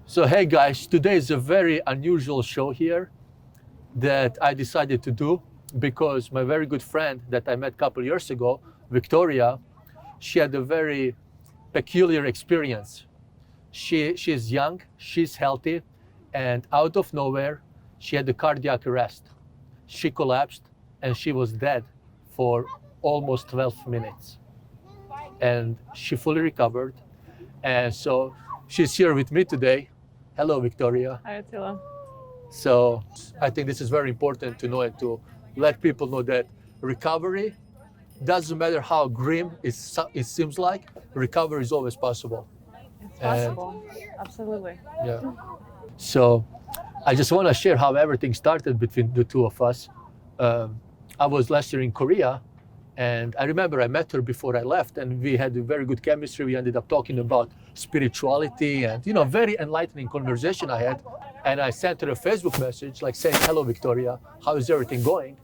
So hey guys, today is a very unusual show here that I decided to do because my very good friend that I met a couple years ago, Victoria, she had a very peculiar experience. She's young, she's healthy, and out of nowhere, she had a cardiac arrest. She collapsed and she was dead for almost 12 minutes. And she fully recovered. And so she's here with me today. Hello, Victoria. Hi, Attila. So I think this is very important to know and to let people know that recovery doesn't matter how grim it seems like, recovery is always possible. It's possible. Absolutely. Yeah. So I just want to share how everything started between the two of us. I was last year in Korea, and I remember I met her before I left, and we had a very good chemistry. We ended up talking about spirituality and, very enlightening conversation I had. And I sent her a Facebook message like saying, hello, Victoria, how is everything going?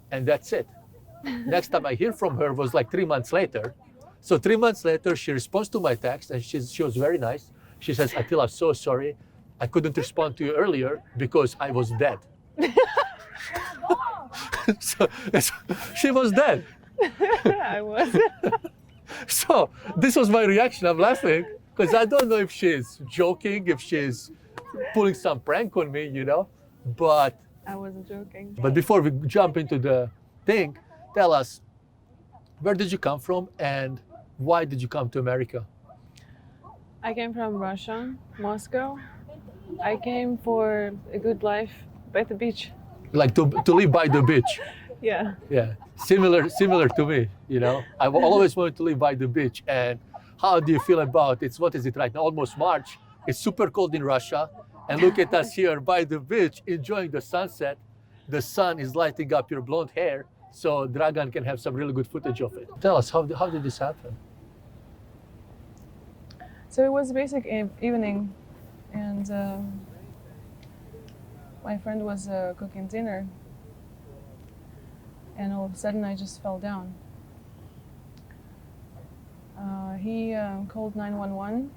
And that's it. Next time I hear from her was like 3 months later. So 3 months later, she responds to my text, and she was very nice. She says, Attila, I'm so sorry. I couldn't respond to you earlier because I was dead. so she was dead. I was. So this was my reaction. I'm laughing because I don't know if she's joking, if she's pulling some prank on me, but I wasn't joking. But before we jump into the thing, tell us, where did you come from and why did you come to America? I came from Russia, Moscow. I came for a good life by the beach. Like to live by the beach. Yeah. Yeah, similar to me, I've always wanted to live by the beach. And how do you feel about it? What is it right now? Almost March. It's super cold in Russia. And look at us here by the beach, enjoying the sunset. The sun is lighting up your blonde hair, so Dragan can have some really good footage of it. Tell us, how did this happen? So it was basic evening, and my friend was cooking dinner, and all of a sudden I just fell down. He called 911,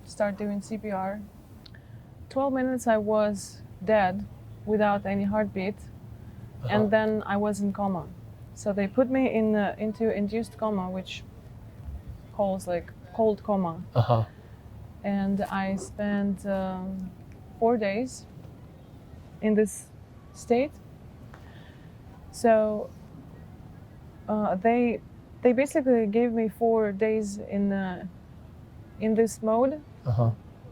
started doing CPR. 12 minutes I was dead without any heartbeat, and then I was in coma. So they put me into induced coma, which calls like cold coma. And I spent 4 days in this state. So they basically gave me 4 days in this mode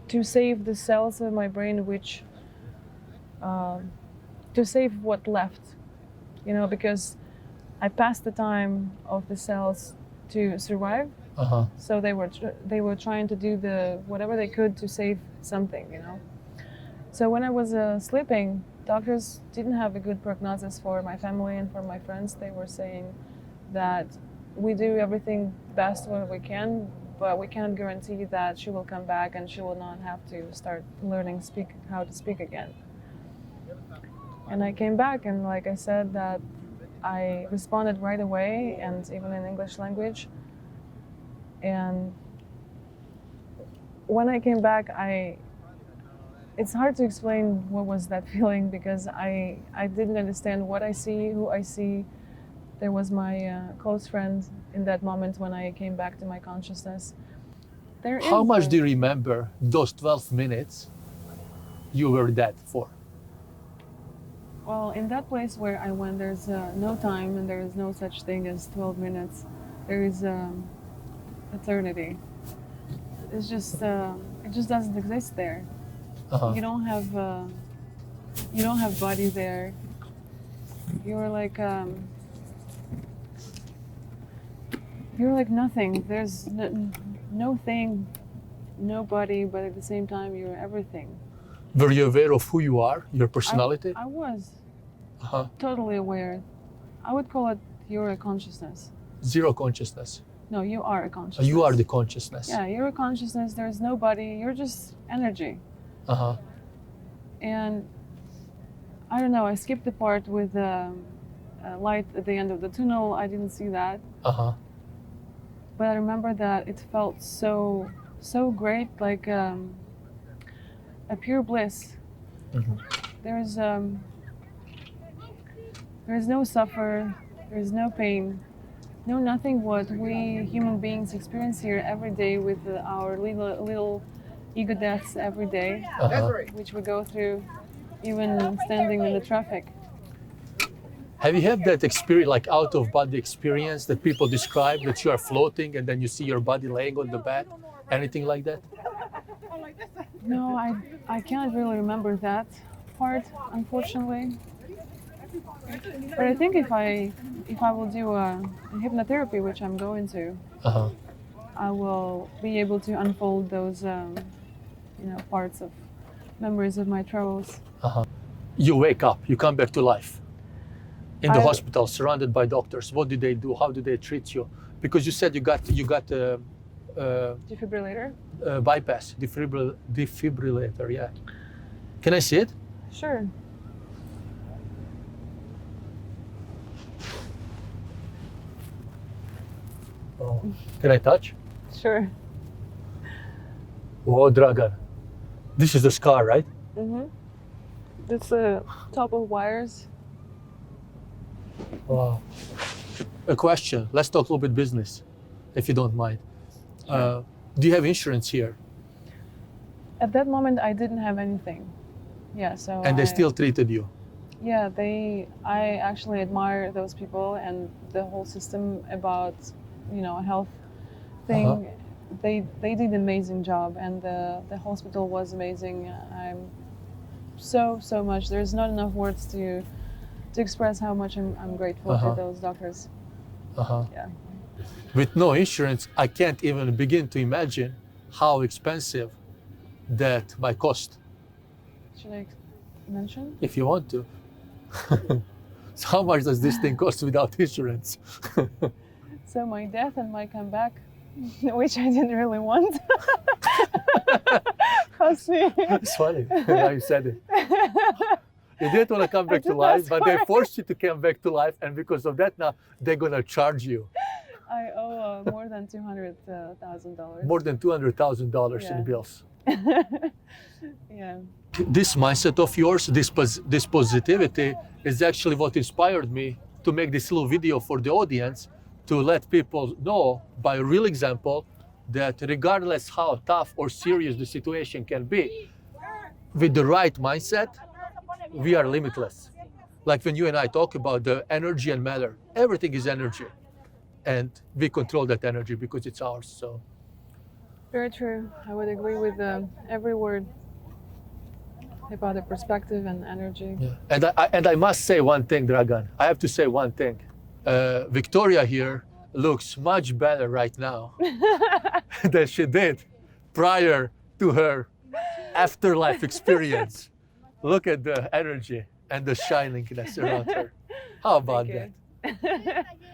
to save the cells of my brain, which to save what left, because I passed the time of the cells to survive. So they were trying to do whatever they could to save something, So when I was sleeping, doctors didn't have a good prognosis for my family and for my friends. They were saying that we do everything best what we can, but we can't guarantee that she will come back and she will not have to start learning how to speak again. And I came back, and like I said, that I responded right away, and even in English language. And when I came back, it's hard to explain what was that feeling, because I didn't understand what I see, who I see. There was my close friend in that moment when I came back to my consciousness. How much do you remember those 12 minutes you were dead for? Well, in that place where I went, there's no time, and there is no such thing as 12 minutes. There is eternity. It's just it just doesn't exist there. You don't have body there. You're like nothing. There's no thing, no body, but at the same time you're everything. Were you aware of who you are, your personality? I was totally aware. I would call it you're a consciousness. Zero consciousness. No, you are a consciousness. You are the consciousness. Yeah, you're a consciousness. There's no body. You're just energy. And I don't know, I skipped the part with light at the end of the tunnel. I didn't see that. But I remember that it felt so great, like a pure bliss. There's no suffer, there's no pain, no nothing what we human beings experience here every day with our little ego deaths every day, which we go through even standing in the traffic. Have you had that experience, like out of body experience that people describe, that you are floating and then you see your body laying on the bed? Anything like that? No, I can't really remember that part, unfortunately. But I think if I will do a hypnotherapy, which I'm going to, I will be able to unfold those parts of memories of my travels. You wake up, you come back to life in the hospital, surrounded by doctors. What do they do? How do they treat you? Because you said you got defibrillator, bypass, defibrillator. Yeah. Can I see it? Sure. Oh. Can I touch? Sure. Oh, Dragan. This is the scar, right? That's the top of wires. Wow. A question. Let's talk a little bit business, if you don't mind. Sure. Do you have insurance here? At that moment, I didn't have anything. Yeah, so. And they still treated you? Yeah, I actually admire those people and the whole system about, health thing. They did an amazing job, and the hospital was amazing. I'm so much. There's not enough words to express how much I'm grateful to those doctors. Yeah. With no insurance, I can't even begin to imagine how expensive that might cost. Should I mention? If you want to. So how much does this thing cost without insurance? So my death and my comeback, which I didn't really want. Cost me. It's funny. Now you said it. You didn't want to come back to life, but they forced you to come back to life, and because of that, now they're gonna charge you. I owe more than $200,000. More than $200,000 in bills. Yeah. This mindset of yours, this positivity, is actually what inspired me to make this little video for the audience, to let people know by a real example that regardless how tough or serious the situation can be, with the right mindset, we are limitless. Like when you and I talk about the energy and matter, everything is energy. And we control that energy because it's ours. So, very true. I would agree with every word about the perspective and energy. Yeah. And I must say one thing, Dragan. I have to say one thing. Victoria here looks much better right now than she did prior to her afterlife experience. Look at the energy and the shiningness around her. How about that?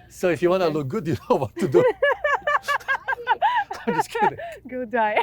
So if you want to look good, you know what to do. I'm just kidding. Go die.